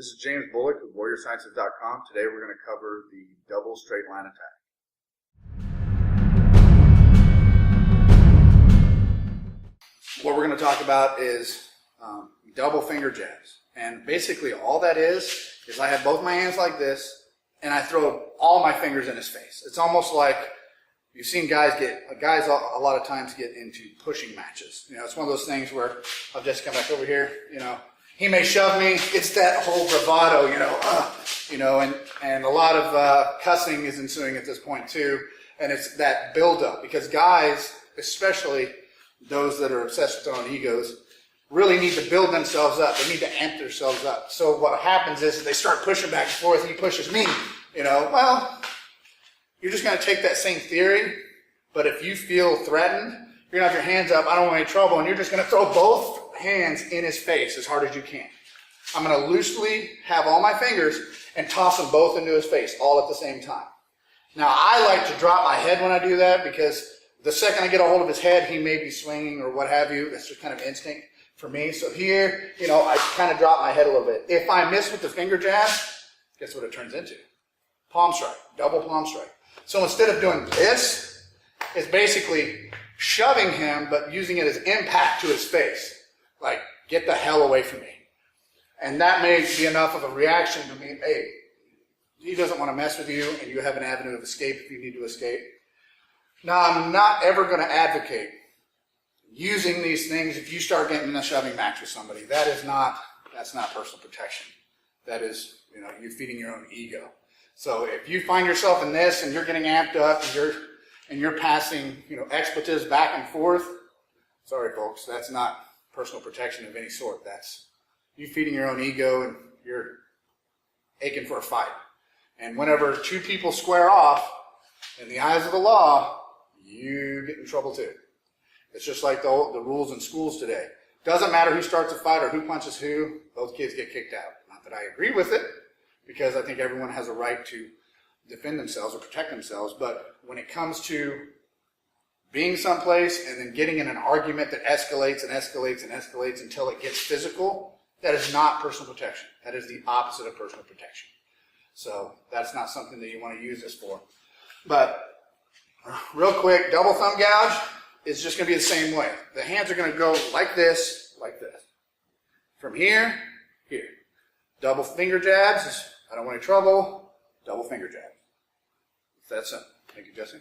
This is James Bullock with WarriorSciences.com. Today we're going to cover the double straight line attack. What we're going to talk about is double finger jabs. And basically all that is I have both my hands like this and I throw all my fingers in his face. It's almost like you've seen guys a lot of times get into pushing matches. You know, it's one of those things where I'll just come back over here, he may shove me. It's that whole bravado, and a lot of cussing is ensuing at this point too. And it's that buildup because guys, especially those that are obsessed with their own egos, really need to build themselves up. They need to amp themselves up. So what happens is they start pushing back and forth. He pushes me, well, you're just going to take that same theory, but if you feel threatened, you're going to have your hands up, I don't want any trouble, and you're just going to throw both hands in his face as hard as you can. I'm going to loosely have all my fingers and toss them both into his face all at the same time. Now, I like to drop my head when I do that because the second I get a hold of his head, he may be swinging or what have you. That's just kind of instinct for me. So here, I kind of drop my head a little bit. If I miss with the finger jab, guess what it turns into? Palm strike, double palm strike. So instead of doing this, it's basically shoving him, but using it as impact to his face. Like, get the hell away from me. And that may be enough of a reaction to me, hey, he doesn't want to mess with you, and you have an avenue of escape if you need to escape. Now, I'm not ever going to advocate using these things if you start getting in a shoving match with somebody. That's not personal protection. That is, you're feeding your own ego. So if you find yourself in this and you're getting amped up and you're passing, expletives back and forth, sorry folks, that's not personal protection of any sort. That's you feeding your own ego and you're aching for a fight. And whenever two people square off, in the eyes of the law, you get in trouble too. It's just like the rules in schools today. Doesn't matter who starts a fight or who punches who, those kids get kicked out. Not that I agree with it, because I think everyone has a right to defend themselves or protect themselves. But when it comes to being someplace and then getting in an argument that escalates and escalates and escalates until it gets physical, that is not personal protection. That is the opposite of personal protection. So that's not something that you want to use this for. But real quick, double thumb gouge is just going to be the same way. The hands are going to go like this, like this. From here, here. Double finger jabs is, I don't want any trouble. Double finger jabs. That's it. Thank you, Jesse.